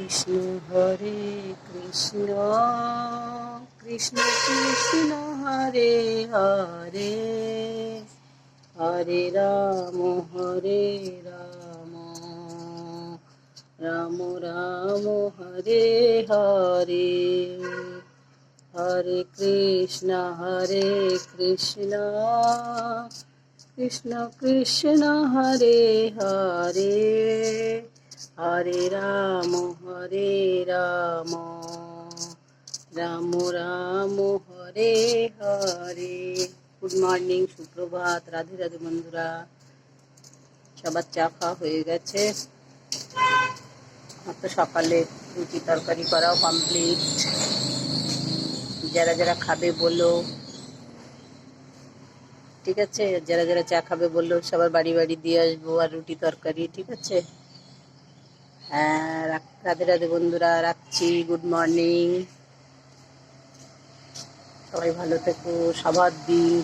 কৃষ্ণ হরে Krishna Krishna Krishna Hare Hare Hare Ram Ram Ram Hare Hare Hare Krishna Krishna Krishna Hare Hare Hare Ram Ram Ram Hare Hare. Good morning, সুপ্রভাত, রাধে রাধে বন্ধুরা। সবার চা খাওয়া হয়ে গেছে। আমার তো সকালে রুটি তরকারি করাও কমপ্লিট। যারা যারা খাবে বলো, ঠিক আছে? যারা যারা চা খাবে বললো, সবার বাড়ি বাড়ি দিয়ে আসবো আর রুটি তরকারি, ঠিক আছে? হ্যাঁ, রাধে রাধে বন্ধুরা, রাখছি। গুড মর্নিং, সবাই ভালো থেকো। সবার দিন